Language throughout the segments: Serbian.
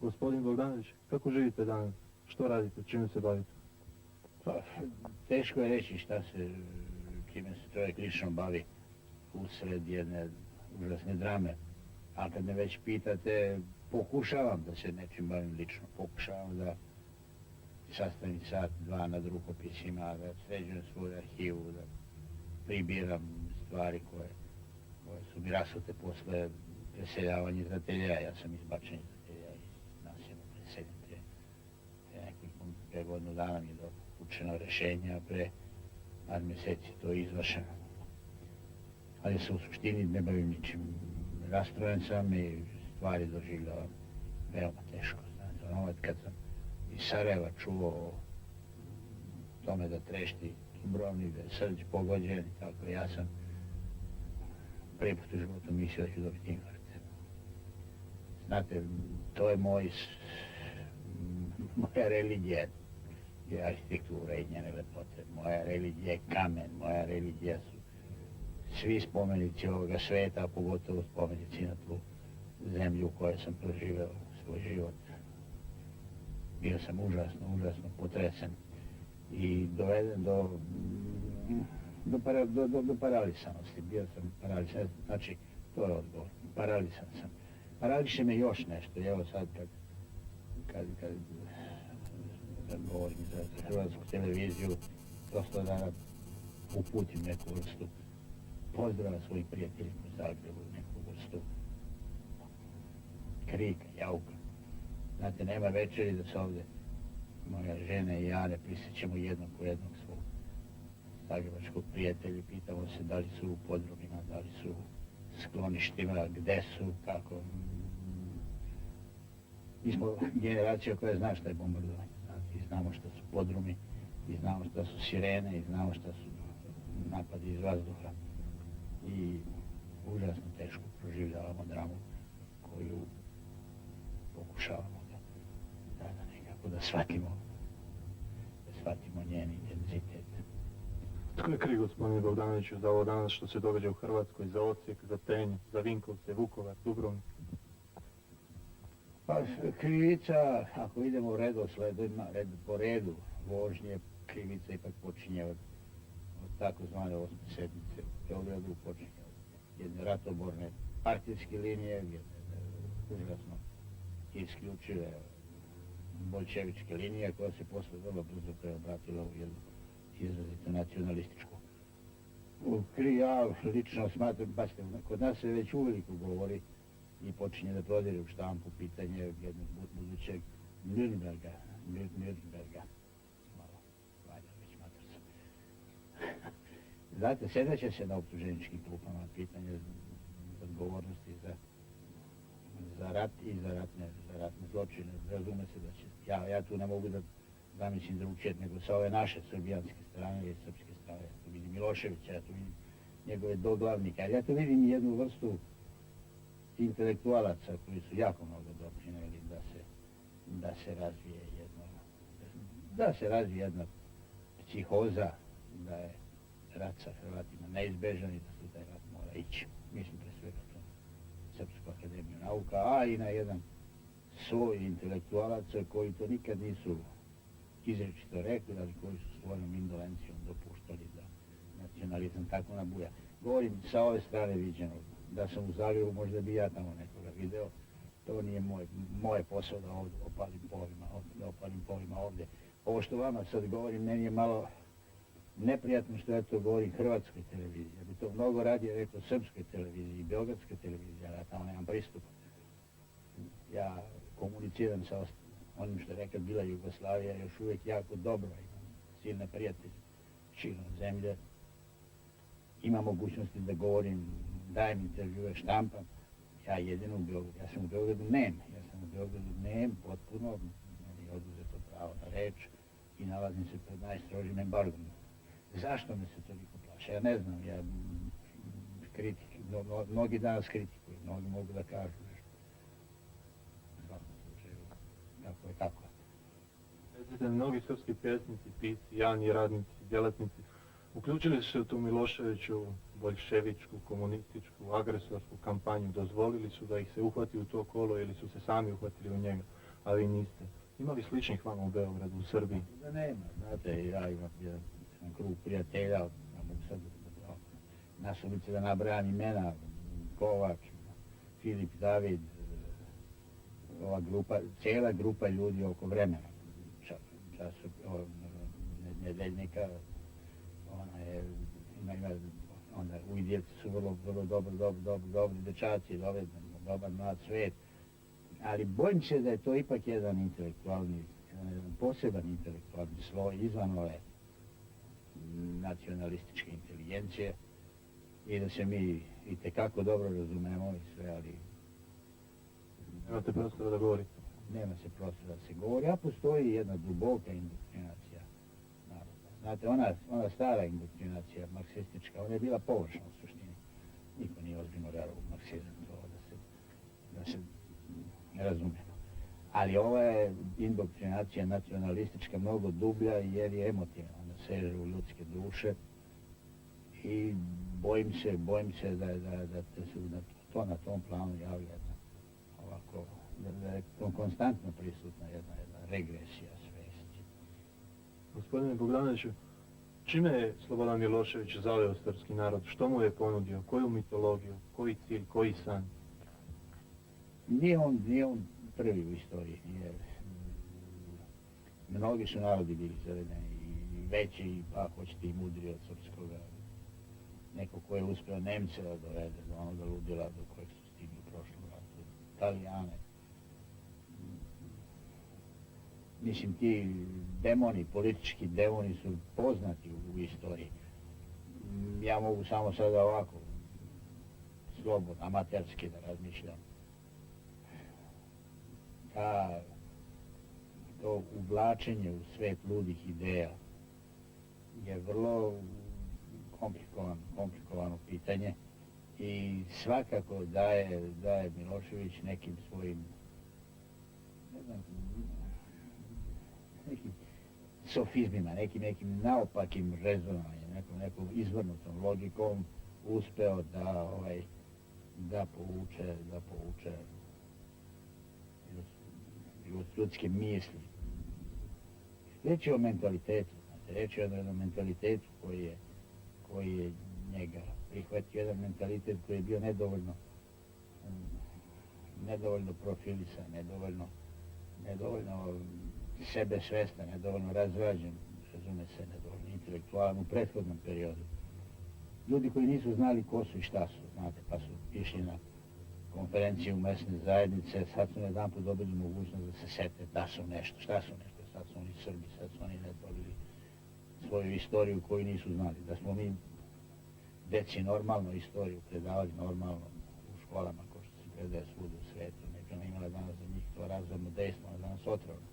Gospodin Bogdanović, kako živite danas? Što radite? Čime se bavite? Pa, teško je reći čime se čovjek lično bavi usred jedne užasne drame. A kad me već pitate, pokušavam da se nečim bavim lično. Pokušavam da sastavim sat, dva nad rukopisima, da sređujem svoju arhivu, da pribiram stvari koje su mi rasute posle preseljavanja iz ateljeja. Ja sam izbačen iz ateljeja i nasilno preseljen pre godinu dana mi je dokučeno rešenje, a pre par mjeseci to je izvršeno. Ali se u suštini ne bavim ničim. Rastrojen sam i stvari doživljavam veoma teško. Znate, ono kad sam iz Sarajeva čuo o tome da trešti Dubrovnik, da je Srđ pogođen i tako, ja sam prvi put u životu mislio da ću dobiti infarkt. Znate, to je moja religija je arhitektura i njene lepote. Moja religija je kamen, moja religija su svi spomenici ovoga sveta, a pogotovo spomenici na tlu zemlju u kojoj sam proživeo svoj život. Bio sam užasno potresen i doveden do paralisanosti. Bio sam paralisan, znači to je odgovor, paralisan sam. Parališe me još nešto, evo sad kad govorim za Hrvatsku televiziju, prosto da uputim neku vrstu pozdrava svojih prijateljima u Zagrebu, neku vrstu krika, jauka. Znate, nema večeri da se ovdje moja žena i ja ne prisjećamo jednog po jednog svog zagrebačkog prijatelja i pitamo se da li su u podrumima, da li su u skloništima, gde su, kako. Mi smo generacija koja zna šta je bombardovanje, znate, i znamo šta su podrumi, i znamo šta su sirene, i znamo šta su napadi iz vazduha. I užasno teško proživljavamo dramu koju pokušavamo da nekako da shvatimo njen intenzitet. Tko je kriv, gospodine Bogdanoviću, za ovo danas što se događa u Hrvatskoj, za Osijek, za Tenje, za Vinkovce, Vukovar, Dubrovnik? Pa krivica, ako idemo u redosledima, po redu vožnje, krivica ipak počinje od takozvane 8. sedmice u Beogradu, počinje od jedne ratoborne partijske linije, jedne užasno isključive bolševičke linije koja se posle vrlo brzo preobratila u jednu izrazito nacionalističku. Ja lično smatram, pazite, kod nas se već uveliko govori i počinje da prodire u štampu pitanje jednog budućeg Nürnberga. Malo, valja već mator sam. Znate, sedaće se na optuženičkim klupama pitanje odgovornosti za rat i za ratne zločine. Razume se da će, ja tu ne mogu da zamislim drugčije nego sa ove naše srbijanske strane i srpske strane. Ja tu vidim Miloševića, ja tu vidim njegove doglavnike, ali ja tu vidim jednu vrstu intelektualaca koji su jako mnogo doprineli da se razvije jedna psihoza, da je rat sa Hrvatima neizbežan i da se taj rat mora ići. Mislim pre svega to Srpsku akademiju nauka, a i na jedan svoj intelektualaca koji to nikad nisu izrečito rekli, ali koji su svojom indolencijom dopuštali da nacionalizam tako nabuja. Govorim sa ove strane viđenog. Da sam u Zagrebu, možda bi ja tamo nekoga video. To nije moje posao da ovdje opalim povima ovdje. Ovo što vama sad govorim, meni je malo neprijatno što ja to govorim Hrvatskoj televiziji. Ja bi to mnogo radije rekao Srpskoj televiziji i Beogradskoj televiziji, ali ja tamo nemam pristupa. Ja komuniciram sa onim što je nekad bila Jugoslavija, još uvijek jako dobro, imam silne prijatelje širom zemlje. Ima mogućnosti da govorim, dajem intervjue, štampam. Ja jedino u Beogradu, ja sam u Beogradu nem, potpuno, meni je oduzeto pravo na reč i nalazim se pred najstrožim embargom. Zašto me se toliko plaše? Ja ne znam, ja mnogi danas kritikuju, mnogi mogu da kažu nešto. U svakom slučaju, kako je tako. Vidite, mnogi srpski pjesnici, pisci, javni radnici, djelatnici uključili su se u tu Miloševiću, boljševičku, komunističku, agresorsku kampanju, dozvolili su da ih se uhvati u to kolo ili su se sami uhvatili u njega. a vi niste. Ima li sličnih vama u Beogradu, u Srbiji? Da nema, znate, ja imam jedan krug prijatelja, ja mogu sad nasumice da nabrajam imena, Kovač, Filip, David, ova grupa, cijela grupa ljudi oko vremena, nedeljnika, ona je, onda uvidjelci su vrlo dobri dečaci, dobar mlad svet, ali bojim se da je to ipak jedan intelektualni, jedan poseban intelektualni sloj izvan ove nacionalističke inteligencije i da se mi itekako dobro razumemo i sve, ali Nemate prostora da govorite. nema se prostora da se govori, a postoji jedna duboka indoktrinacija naroda. Znate, ona stara indoktrinacija, marksistička, ona je bila površna u suštini. Niko nije ozbiljno vjerovao u marksizam, da se ne razumemo. Ali ova je indoktrinacija nacionalistička mnogo dublja jer je emotivna, ona seže u ljudske duše i bojim se da se to na tom planu javlja ovako, da je konstantno prisutna jedna regresija svesti. Gospodine Bogdanoviću, čime je Slobodan Milošević zaveo srpski narod? Što mu je ponudio? Koju mitologiju? Koji cilj? Koji san? Nije on prvi u istoriji. Mnogi su narodi bili zavedeni i veći, pa hoćete i mudri od srpskoga. Neko ko je uspeo Nemce da dovede do onoga ludila do kojeg su stigli u prošlom ratu. Italijane. Mislim, ti demoni, politički demoni su poznati u istoriji. Ja mogu samo sada ovako, slobodno, amaterski da razmišljam. To uvlačenje u svet ludih ideja je vrlo komplikovano pitanje i svakako daje Milošević nekim svojim, ne znam, nekim sofizmima, nekim naopakim rezonovanjem, nekom izvrnutom logikom uspeo da povuče ljudske misli. Riječ je o mentalitetu, riječ je o jednom mentalitetu koji je njega prihvatio, jedan mentalitet koji je bio nedovoljno profilisan, nedovoljno sebesvestan, nedovoljno razrađen, razume se, nedovoljno intelektualan u prethodnom periodu. Ljudi koji nisu znali ko su i šta su, znate, pa su išli na konferenciju mesne zajednice, sad su jedan put dobili mogućnost da se sete da su nešto, šta su nešto, sad su oni Srbi, sad su oni dobili svoju istoriju koju nisu znali, da smo mi deci normalno istoriju predavali normalno u školama ko što se predaje svuda u svetu, neka imala danas za njih to razorno dejstvo, a danas otrovno.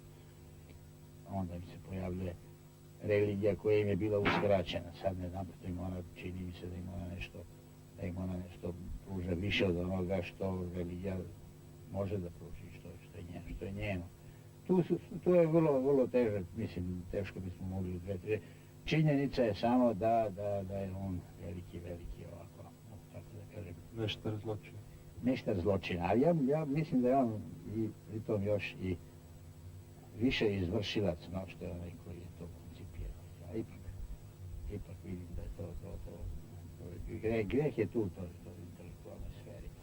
Onda im se pojavljuje religija koja im je bila uskraćena, sad ne znam, čini mi se da im ona nešto pruža više od onoga što religija može da pruži, što je njeno. Tu je vrlo težak, mislim, teško bismo mogli udveti. Činjenica je samo da je on veliki ovako, tako da kažem. Neštar zločina, ali ja mislim da je on i pritom još i više izvršilac no što je onaj koji je to koncipirao. Ja ipak vidim da je to greh je tu, to